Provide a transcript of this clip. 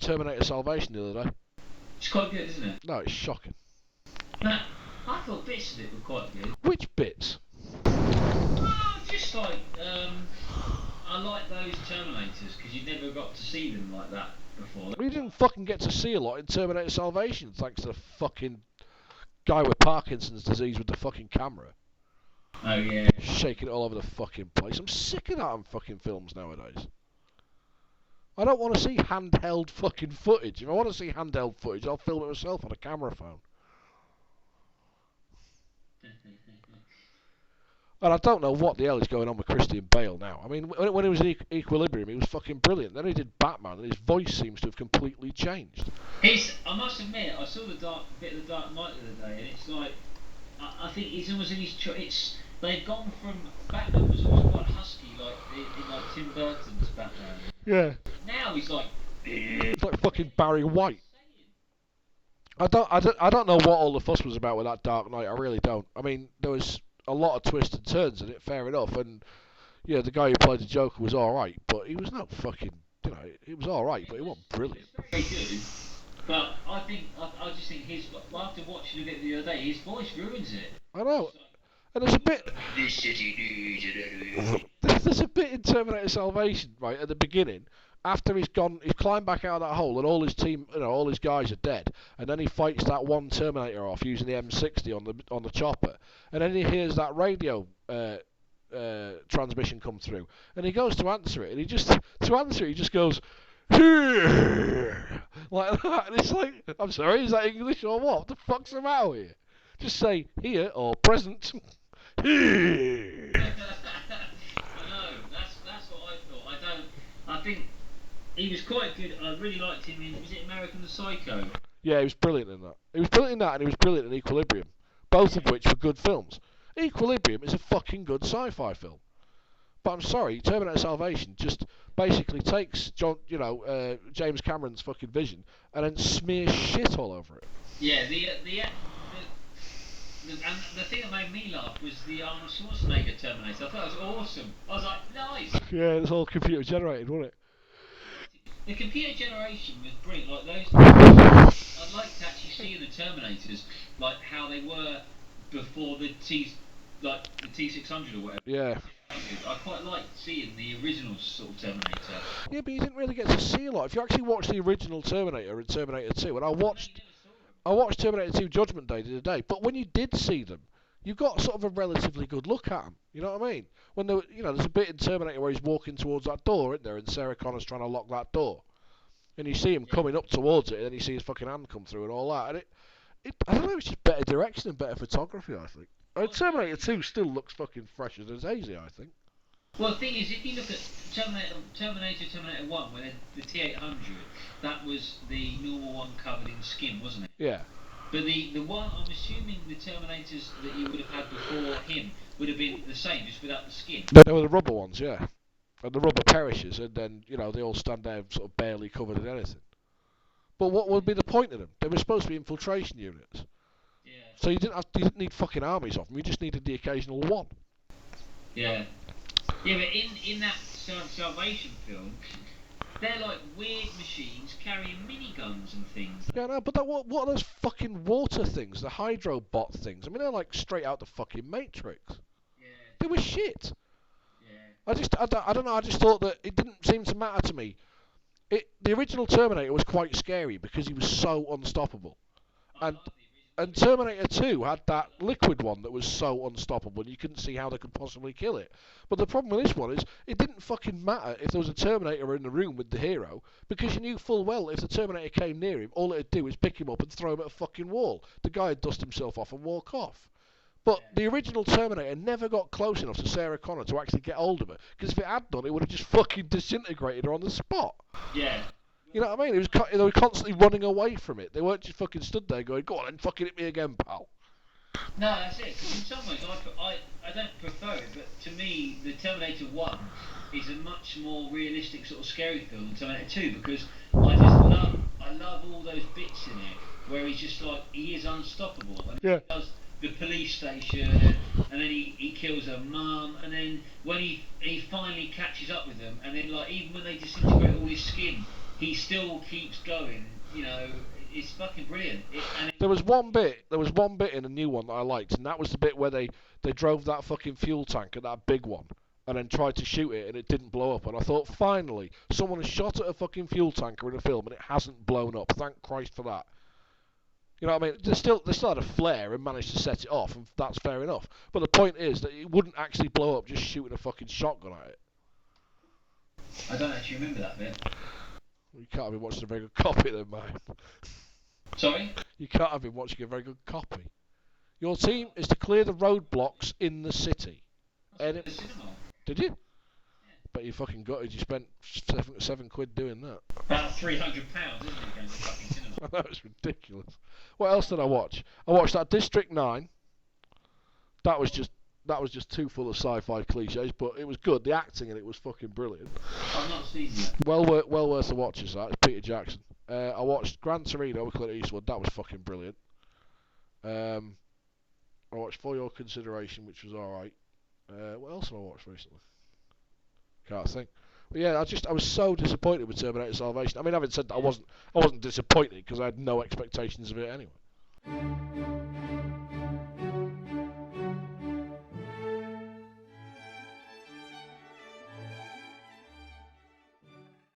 Terminator Salvation the other day. It's quite good, isn't it? No, it's shocking. Nah, I thought bits of it were quite good. Which bits? Oh, just like, I like those Terminators, because you never got to see them like that before. We didn't fucking get to see a lot in Terminator Salvation, thanks to the fucking guy with Parkinson's disease with the fucking camera. Oh, yeah. Shaking it all over the fucking place. I'm sick of that on fucking films nowadays. I don't want to see handheld fucking footage. If I want to see handheld footage, I'll film it myself on a camera phone. And I don't know what the hell is going on with Christian Bale now. I mean, when he was in Equilibrium, he was fucking brilliant. Then he did Batman, and his voice seems to have completely changed. I must admit, I saw the bit of the Dark Knight the other day, and it's like, I think he's almost in his they've gone from Batman was always quite husky, like in like Tim Burton's Batman. Yeah. Now he's like, it's like fucking Barry White. I don't know what all the fuss was about with that Dark Knight. I really don't. I mean, there was a lot of twists and turns in it, fair enough, and yeah, the guy who played the Joker was alright, but he was not fucking, you know, he was alright, but he wasn't brilliant. Very good, but I just think after watching a bit the other day, his voice ruins it. I know, and there's a bit, there's a bit in Terminator Salvation, right, at the beginning, after he's climbed back out of that hole, and all his team, you know, all his guys are dead, and then he fights that one Terminator off using the M60 on the chopper, and then he hears that radio transmission come through, and he goes to answer it, and he just goes, like that, and it's like, I'm sorry, is that English or what? What the fuck's the matter with you? Just say here or present. I know, that's what I thought. I think he was quite good. I really liked him in, was it American Psycho? Yeah, he was brilliant in that. He was brilliant in that, and he was brilliant in Equilibrium. Both of which were good films. Equilibrium is a fucking good sci-fi film. But I'm sorry, Terminator Salvation just basically takes James Cameron's fucking vision and then smears shit all over it. Yeah, and the thing that made me laugh was the Arnold Schwarzenegger Terminator. I thought it was awesome. I was like, nice. Yeah, it's all computer generated, wasn't it? The computer generation was brilliant. Like those, I'd like to actually see the Terminators, like how they were before the T600 or whatever. Yeah. I quite liked seeing the original sort of Terminator. Yeah, but you didn't really get to see a lot. If you actually watch the original Terminator and Terminator 2, and I watched Terminator 2 Judgment Day the other day, but when you did see them, you got sort of a relatively good look at them. You know what I mean? When there's a bit in Terminator where he's walking towards that door, isn't there? And Sarah Connor's trying to lock that door, and you see him coming up towards it, and then you see his fucking hand come through and all that. And I don't know, it's just better direction and better photography, I think. Terminator 2 still looks fucking fresh as a daisy, I think. Well, the thing is, if you look at Terminator 1, where the T800, that was the normal one covered in skin, wasn't it? Yeah. But the one, I'm assuming the Terminators that you would have had before him would have been the same, just without the skin. They were the rubber ones, yeah. And the rubber perishes, and then, they all stand there sort of barely covered in anything. But what would be the point of them? They were supposed to be infiltration units. Yeah. So you didn't need fucking armies of them, you just needed the occasional one. Yeah. Yeah, but in that Salvation film, they're like weird machines carrying miniguns and things. Yeah, no, but what are those fucking water things, the hydrobot things? I mean, they're like straight out the fucking Matrix. Yeah. They were shit. Yeah. I don't know, I just thought that it didn't seem to matter to me. The original Terminator was quite scary because he was so unstoppable. And Terminator 2 had that liquid one that was so unstoppable you couldn't see how they could possibly kill it. But the problem with this one is it didn't fucking matter if there was a Terminator in the room with the hero, because you knew full well if the Terminator came near him, all it'd do is pick him up and throw him at a fucking wall. The guy would dust himself off and walk off. But the original Terminator never got close enough to Sarah Connor to actually get hold of her, because if it had done, it would have just fucking disintegrated her on the spot. Yeah. You know what I mean? They were constantly running away from it. They weren't just fucking stood there going, "Go on and fucking hit me again, pal." No, that's it. Because in some ways, I don't prefer it, but to me, the Terminator 1 is a much more realistic sort of scary film than Terminator 2, because I love all those bits in it where he's just like, he is unstoppable. And yeah. He does the police station, and then he kills her mum, and then when he finally catches up with them, and then like even when they disintegrate all his skin, he still keeps going. You know, it's fucking brilliant. There was one bit. There was one bit in a new one that I liked, and that was the bit where they drove that fucking fuel tank at that big one, and then tried to shoot it, and it didn't blow up. And I thought, finally, someone has shot at a fucking fuel tanker in a film, and it hasn't blown up. Thank Christ for that. You know what I mean? They still had a flare and managed to set it off, and that's fair enough. But the point is that it wouldn't actually blow up just shooting a fucking shotgun at it. I don't actually remember that bit. You can't have been watching a very good copy then, mate. Sorry? You can't have been watching a very good copy. Your team is to clear the roadblocks in the city. The cinema. Did you? But you fucking gutted. You spent £7 doing that. About £300, isn't it, going to the fucking cinema? That was ridiculous. What else did I watch? I watched that District 9. That was just too full of sci-fi cliches, but it was good. The acting in it was fucking brilliant. I've not seen that. Well worth the watch. Is that? It's Peter Jackson. I watched Gran Torino with Clint Eastwood. That was fucking brilliant. I watched For Your Consideration, which was alright. What else have I watched recently? Can't think. But yeah, I was so disappointed with Terminator Salvation. I mean, having said that, I wasn't disappointed because I had no expectations of it anyway.